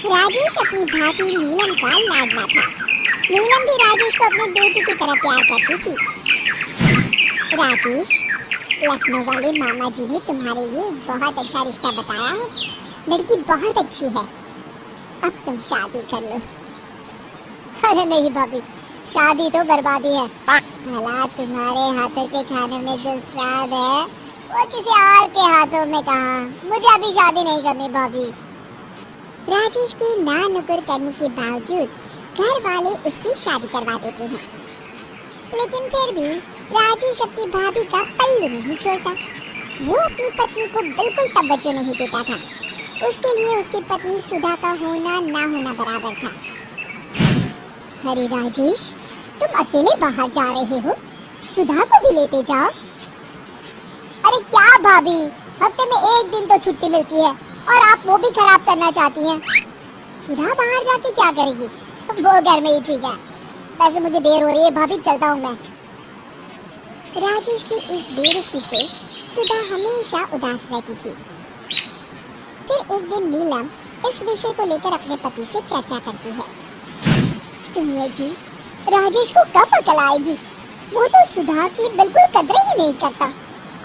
राजेश अपनी भाभी नीलम का लाडला था। नीलम भी राजेश को अपने बेटे की तरह प्यार करती थी। राजेश, लखनऊ वाले मामा जी ने तुम्हारे लिए एक बहुत अच्छा रिश्ता बताया है। लड़की बहुत अच्छी है, अब तुम शादी कर लो। अरे नहीं भाभी, शादी तो बर्बादी है। भला तुम्हारे हाथों के खाने में जो स्वाद है वो किसी और के हाथों में कहाँ। मुझे अभी शादी नहीं करनी भाभी। राजेश की ना नुकुर करने के बावजूद घर वाले उसकी शादी करवा देते हैं, लेकिन फिर भी राजेश अपनी भाभी का पल्लू नहीं छोड़ता। वो अपनी पत्नी को बिल्कुल तवज्जो नहीं देता था। उसके लिए उसकी पत्नी सुधा का होना ना होना बराबर था। अरे राजेश, तुम अकेले बाहर जा रहे हो, सुधा को भी लेते जाओ। अरे क्या भाभी, हफ्ते में एक दिन तो छुट्टी मिलती है और आप वो भी खराब करना चाहती हैं। सुधा बाहर जाके क्या करेगी, वो घर में ही ठीक है। वैसे मुझे देर हो रही है भाभी, चलता हूँ मैं। राजेश की इस बेरुखी से सुधा हमेशा उदास रहती थी। फिर एक दिन नीलम इस विषय को लेकर अपने पति से चर्चा करती है। सुनिए जी, राजेश को कब अकल आएगी? वो तो सुधा की बिल्कुल कदर ही नहीं करता।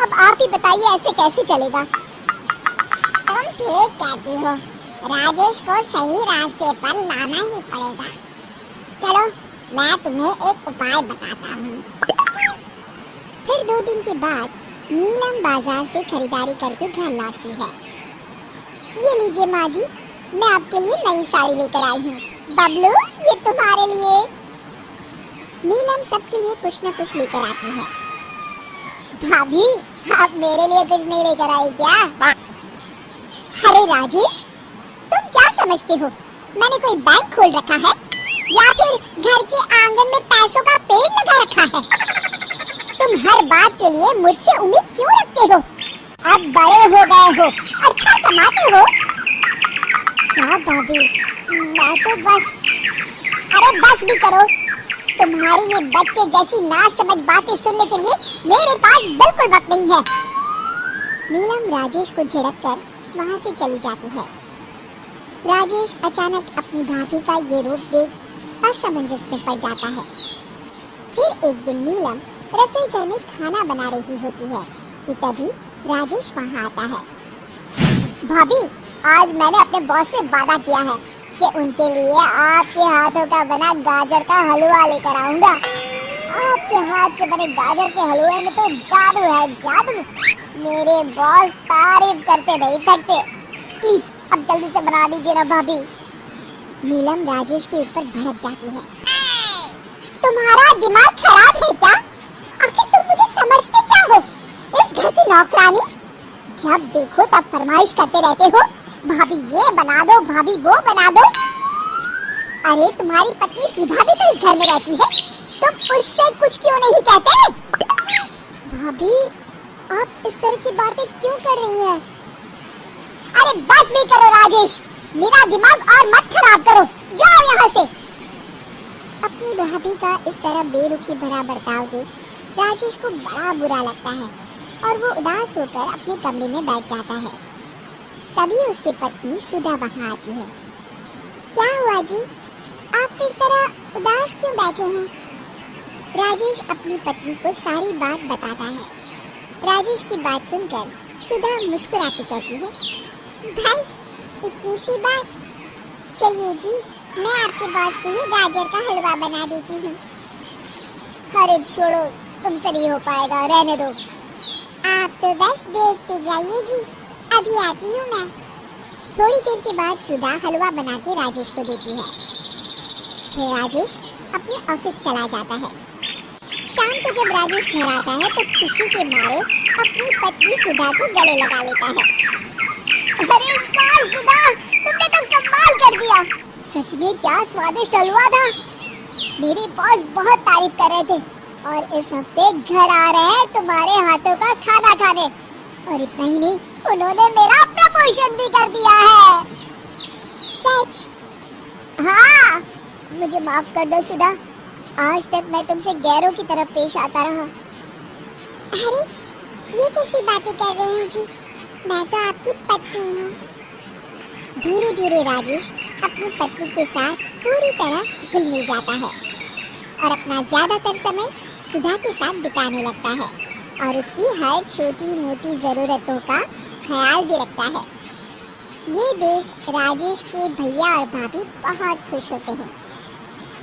अब आप ही बताइए, ऐसे कैसे चलेगा? तुम ठीक कहती हो, राजेश को सही रास्ते पर लाना ही पड़ेगा। चलो मैं तुम्हें एक उपाय बताता हूँ। फिर 2 दिन के बाद नीलम बाजार से खरीदारी करके घर लौटती है। ये लीजिए माँ जी, मैं आपके लिए नई साड़ी लेकर आई हूँ। बबलू, ये तुम्हारे लिए। नीलम सबके लिए कुछ न कुछ लेकर आती है। भाभी, आप मेरे लिए कुछ नहीं लेकर आई क्या? अरे राजेश, तुम क्या समझते हो, मैंने कोई बैंक खोल रखा है या फिर घर के आंगन में पैसों का पेड़ लगा रखा है? तुम हर बात के लिए मुझसे उम्मीद क्यों रखते हो? अब बड़े हो गए हो, अच्छा कमाते हो। क्या भाभी, मैं तो बस। अरे बस भी करो, तुम्हारी ये बच्चे जैसी नासमझ बातें सुनने के लिए मेरे पास बिल्कुल वक्त नहीं है। नीलम राजेश को झड़ककर वहाँ से चली जाती है। राजेश अचानक अपनी भाभी का ये रूप देख असमंजस में पड़ जाता है। फिर एक दिन नीलम रसोई घर में खाना बना रही होती है कि तभी राजेश वहाँ आता है। भाभी, आज मैंने अपने बॉस से वादा किया है कि उनके लिए आपके हाथों का बना गाजर का हलवा लेकर आऊंगा। आपके हाथ से बने गाजर के हलवे में तो जादू है, जादू। मेरे बॉस तारीफ करते नहीं थकते। प्लीज अब जल्दी से बना दीजिए ना भाभी। नीलम राजेश के ऊपर भड़क जाती है। तुम्हारा दिमाग खराब है क्या? आखिर तुम मुझे समझते क्या हो? इस घर की नौकरानी, जब देखो तब फरमाइश करते रहते हो, भाभी ये बना दो, भाभी वो बना दो। अरे तुम्हारी पत्नी सुधा भी तो इस घर में रहती है, तुम उससे कुछ क्यों नहीं कहते? भाभी, आप इस तरह की बातें क्यों कर रही हैं? अरे बस भी करो राजेश, मेरा दिमाग और मत खराब करो, जाओ यहाँ से। अपनी भाभी का इस तरह बेरुखी भरा बर्ताव देख राजेश को बड़ा बुरा लगता है और वो उदास होकर अपने कमरे में बैठ जाता है। तभी उसकी पत्नी सुधा वहाँ आती है। क्या हुआ जी, आप इस तरह उदास क्यों बैठे हैं? राजेश अपनी पत्नी को सारी बात बताता है। राजेश की बात सुनकर सुधा मुस्कुराती कहती है, बस इतनी सी बात। चलिए जी, मैं आपके बॉस के लिए गाजर का हलवा बना देती हूँ। अरे छोड़ो, तुमसे नहीं हो पाएगा, रहने दो। आप तो बस देखते जाइए जी, अभी आती हूँ मैं। थोड़ी देर के बाद सुधा हलवा बना के राजेश को देती है। फिर राजेश अपने ऑफिस चला जाता है। शाम को जब राजेश घर आता है तो खुशी के मारे अपनी पत्नी सुधा को गले लगा लेता है। अरे वाह सुधा, तुमने तो कमाल कर दिया। सच में क्या स्वादिष्ट हलवा था। मेरे बॉस बहुत तारीफ कर रहे थे और इस हफ्ते घर आ रहे हैं तुम्हारे हाथों का खाना खाने। और इतना ही नहीं, उन्होंने मेरा प्रमोशन भी कर दिया है। सच? हाँ, मुझे माफ कर दो सुधा, आज तक मैं तुमसे गैरों की तरह पेश आता रहा। अरे ये कैसी बातें कर रहे हैं जी, मैं तो आपकी पत्नी हूँ। धीरे धीरे राजेश अपनी पत्नी के साथ पूरी तरह घुल मिल जाता है और अपना ज्यादातर समय सुधा के साथ बिताने लगता है और उसकी हर छोटी मोटी जरूरतों का ख्याल भी रखता है। ये देख राजेश के भैया और भाभी बहुत खुश होते हैं।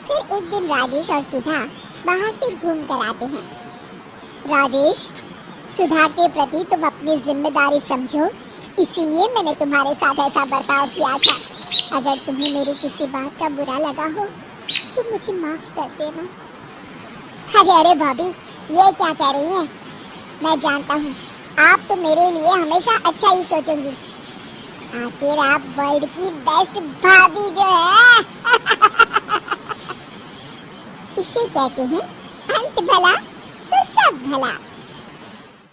फिर एक दिन राजेश और सुधा बाहर से घूम कर आते हैं। राजेश, सुधा के प्रति तुम अपनी जिम्मेदारी समझो, इसीलिए मैंने तुम्हारे साथ ऐसा बर्ताव किया था। अगर तुम्हें मेरी किसी बात का बुरा लगा हो तो मुझे माफ कर देना। अरे अरे भाभी, ये क्या कह रही है? मैं जानता हूँ आप तो मेरे लिए हमेशा अच्छा ही सोचेंगी। आखिर आप वर्ल्ड की बेस्ट भाभी जो है। इसे कहते हैं अंत भला तो सब भला।